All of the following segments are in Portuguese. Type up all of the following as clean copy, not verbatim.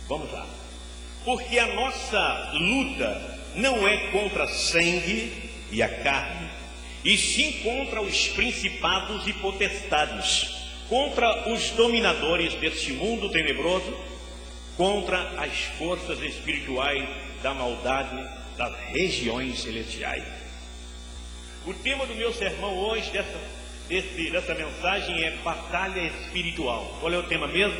Vamos lá. Porque a nossa luta não é contra sangue e a carne, e sim contra os principados e potestades, contra os dominadores deste mundo tenebroso, contra as forças espirituais da maldade das regiões celestiais. O tema do meu sermão hoje, dessa mensagem, é batalha espiritual. Qual é o tema mesmo?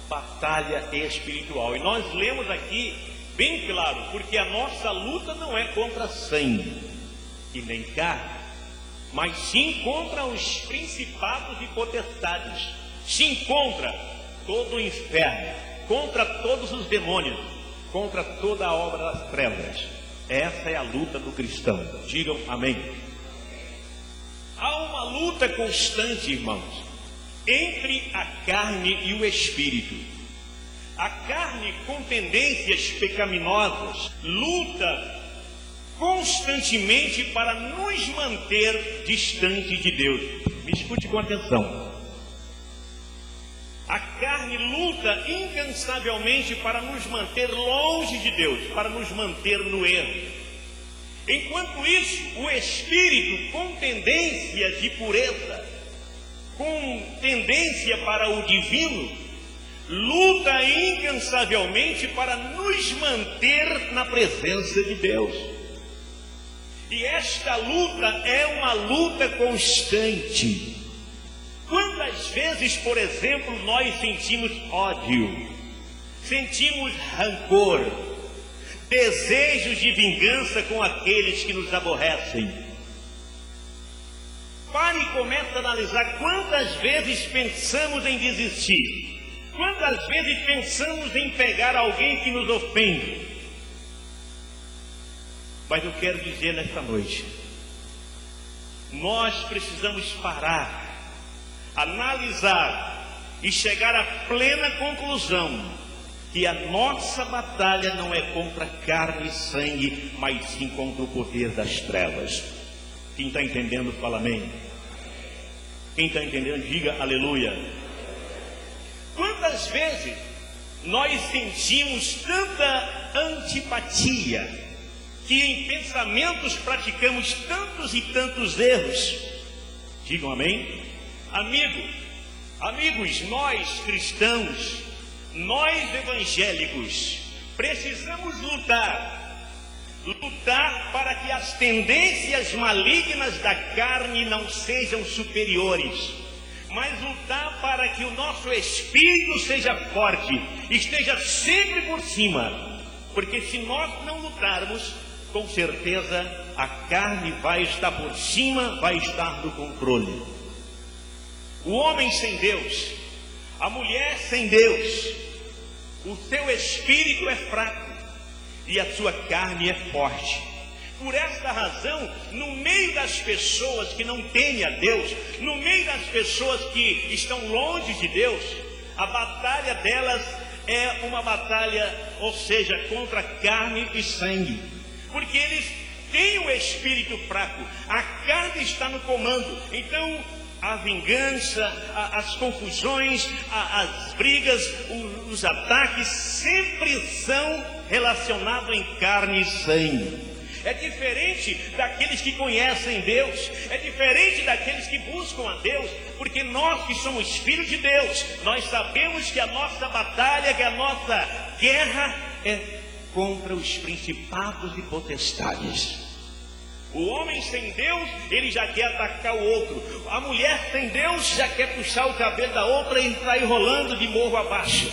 Batalha espiritual. E nós lemos aqui bem claro, porque a nossa luta não é contra sangue e nem carne, mas sim contra os principados e potestades, sim contra todo o inferno, contra todos os demônios, contra toda a obra das trevas. Essa é a luta do cristão. Digam amém. Há uma luta constante, irmãos, entre a carne e o espírito. A carne, com tendências pecaminosas, luta constantemente para nos manter distante de Deus. Me escute com atenção. A carne luta incansavelmente para nos manter longe de Deus, para nos manter no erro. Enquanto isso, o espírito, com tendências de pureza, com tendência para o divino, luta incansavelmente para nos manter na presença de Deus. E esta luta é uma luta constante. Quantas vezes, por exemplo, nós sentimos ódio, sentimos rancor, desejos de vingança com aqueles que nos aborrecem? Pare e comece a analisar quantas vezes pensamos em desistir, quantas vezes pensamos em pegar alguém que nos ofende. Mas eu quero dizer nesta noite, nós precisamos parar, analisar e chegar à plena conclusão que a nossa batalha não é contra carne e sangue, mas sim contra o poder das trevas. Quem está entendendo, fala amém. Quem está entendendo, diga aleluia. Quantas vezes nós sentimos tanta antipatia, que em pensamentos praticamos tantos e tantos erros? Digam amém. Amigos, nós cristãos, nós evangélicos, precisamos lutar para que as tendências malignas da carne não sejam superiores, mas lutar para que o nosso espírito seja forte, esteja sempre por cima, porque se nós não lutarmos, com certeza a carne vai estar por cima, vai estar no controle. O homem sem Deus, a mulher sem Deus, o seu espírito é fraco e a sua carne é forte. Por esta razão, no meio das pessoas que não temem a Deus, no meio das pessoas que estão longe de Deus, a batalha delas é uma batalha, ou seja, contra carne e sangue, porque eles têm o espírito fraco, a carne está no comando. Então a vingança, as confusões, as brigas, os ataques sempre são relacionados em carne e sangue. É diferente daqueles que conhecem Deus, é diferente daqueles que buscam a Deus, porque nós que somos filhos de Deus, nós sabemos que a nossa batalha, que a nossa guerra é contra os principados e potestades. O homem sem Deus, ele já quer atacar o outro. A mulher sem Deus já quer puxar o cabelo da outra e sair rolando de morro abaixo.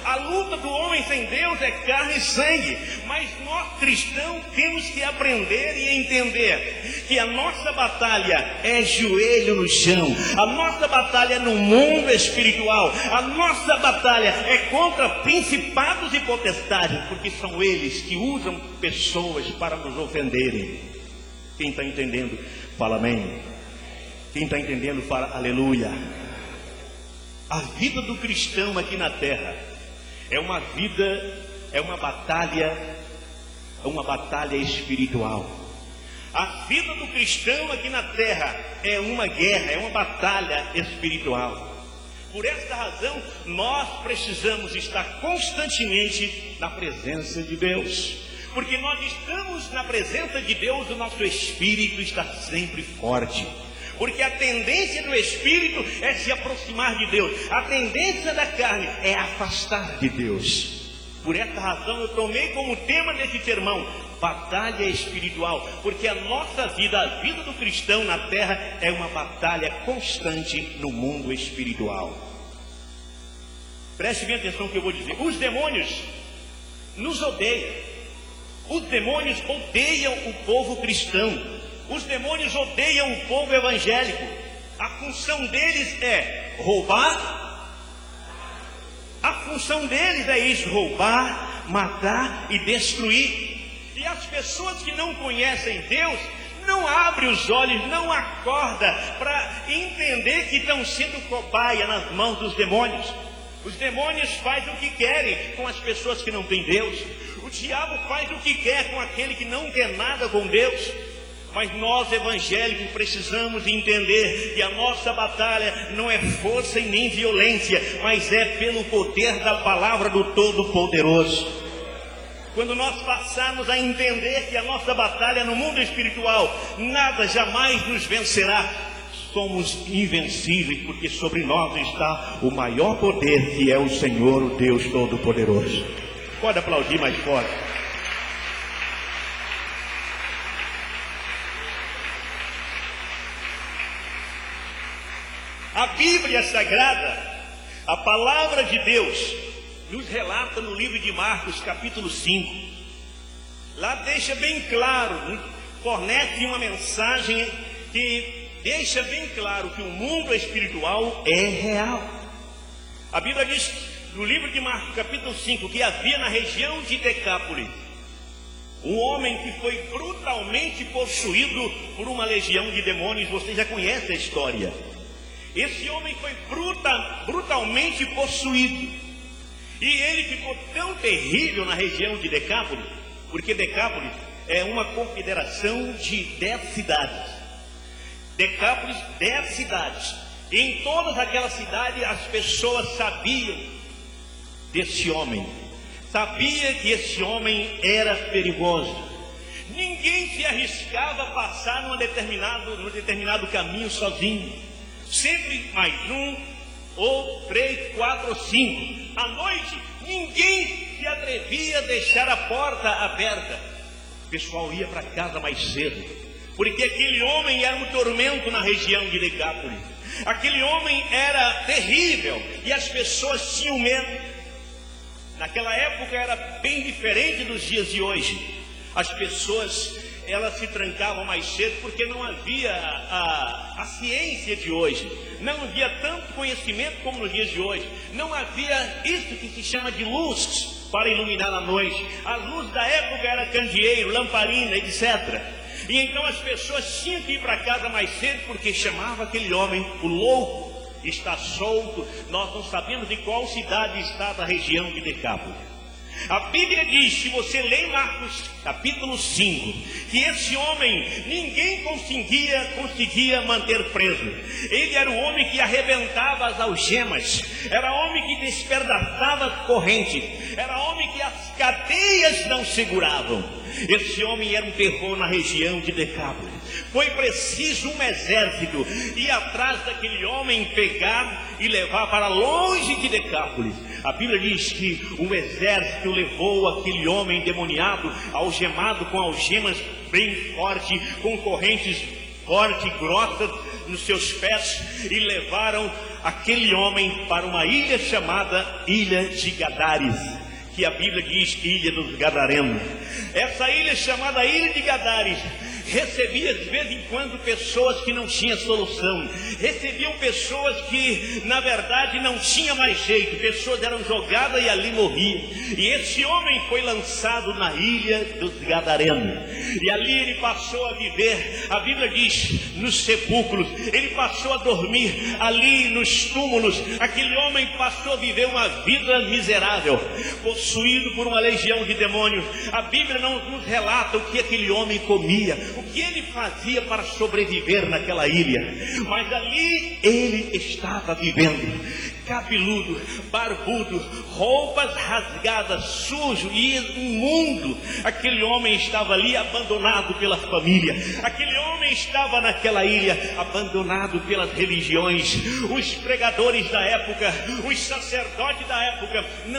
A luta do homem sem Deus é carne e sangue. Mas nós cristãos temos que aprender e entender que a nossa batalha é joelho no chão. A nossa batalha é no mundo espiritual. A nossa batalha é contra principados e potestades, porque são eles que usam pessoas para nos ofenderem. Quem está entendendo, fala amém. Quem está entendendo, fala aleluia. A vida do cristão aqui na terra é uma batalha espiritual. A vida do cristão aqui na terra é uma guerra, é uma batalha espiritual. Por esta razão, nós precisamos estar constantemente na presença de Deus. Porque nós estamos na presença de Deus, o nosso espírito está sempre forte. Porque a tendência do espírito é se aproximar de Deus. A tendência da carne é afastar de Deus. Por essa razão eu tomei como tema desse sermão, batalha espiritual. Porque a nossa vida, a vida do cristão na terra, é uma batalha constante no mundo espiritual. Preste bem atenção no que eu vou dizer. Os demônios nos odeiam. Os demônios odeiam o povo cristão. Os demônios odeiam o povo evangélico. A função deles é roubar. A função deles é isso: roubar, matar e destruir. E as pessoas que não conhecem Deus não abrem os olhos, não acordam para entender que estão sendo cobaia nas mãos dos demônios. Os demônios fazem o que querem com as pessoas que não têm Deus. O diabo faz o que quer com aquele que não quer nada com Deus. Mas nós evangélicos precisamos entender que a nossa batalha não é força e nem violência, mas é pelo poder da palavra do Todo-Poderoso. Quando nós passarmos a entender que a nossa batalha no mundo espiritual, nada jamais nos vencerá, somos invencíveis, porque sobre nós está o maior poder, que é o Senhor, o Deus Todo-Poderoso. Pode aplaudir mais forte. A Bíblia Sagrada, a palavra de Deus, nos relata no livro de Marcos, capítulo 5. Lá deixa bem claro, fornece uma mensagem que deixa bem claro que o mundo espiritual é real. A Bíblia diz, no livro de Marcos, capítulo 5, que havia na região de Decápolis um homem que foi brutalmente possuído por uma legião de demônios. Você já conhece a história. Esse homem foi brutalmente possuído. E ele ficou tão terrível na região de Decápolis, porque Decápolis é uma confederação de 10 cidades. Decápolis, 10 cidades. E em todas aquelas cidades as pessoas sabiam desse homem. Sabia que esse homem era perigoso. Ninguém se arriscava a passar num determinado caminho sozinho. Sempre mais um, ou 3, 4 ou 5. À noite, ninguém se atrevia a deixar a porta aberta. O pessoal ia para casa mais cedo, porque aquele homem era um tormento na região de Decápolis. Aquele homem era terrível e as pessoas tinham medo. Naquela época era bem diferente dos dias de hoje. As pessoas, elas se trancavam mais cedo porque não havia a ciência de hoje. Não havia tanto conhecimento como nos dias de hoje. Não havia isso que se chama de luz para iluminar a noite. A luz da época era candeeiro, lamparina, etc. E então as pessoas tinham que ir para casa mais cedo, porque chamava aquele homem o louco. Está solto. Nós não sabemos de qual cidade está da região de Decápolis. A Bíblia diz, se você lê em Marcos capítulo 5, que esse homem ninguém conseguia manter preso. Ele era o homem que arrebentava as algemas, era homem que despedaçava as correntes, era homem que as cadeias não seguravam. Esse homem era um terror na região de Decápolis. Foi preciso um exército ir atrás daquele homem, pegar e levar para longe de Decápolis. A Bíblia diz que um exército levou aquele homem endemoniado, algemado com algemas bem fortes, com correntes fortes, grossas nos seus pés, e levaram aquele homem para uma ilha chamada Ilha de Gadares, que a Bíblia diz Ilha dos Gadarenos. Essa ilha chamada Ilha de Gadares recebia de vez em quando pessoas que não tinham solução, recebiam pessoas que na verdade não tinha mais jeito, pessoas eram jogadas e ali morriam. E esse homem foi lançado na ilha dos Gadarenos, e ali ele passou a viver. A Bíblia diz, nos sepulcros, ele passou a dormir ali nos túmulos. Aquele homem passou a viver uma vida miserável, possuído por uma legião de demônios. A Bíblia não nos relata o que aquele homem comia, o que ele fazia para sobreviver naquela ilha, mas ali ele estava vivendo. cabeludo, barbudo, roupas rasgadas, sujo e imundo. Aquele homem estava ali abandonado pela família. Aquele homem estava naquela ilha abandonado pelas religiões. Os pregadores da época, os sacerdotes da época não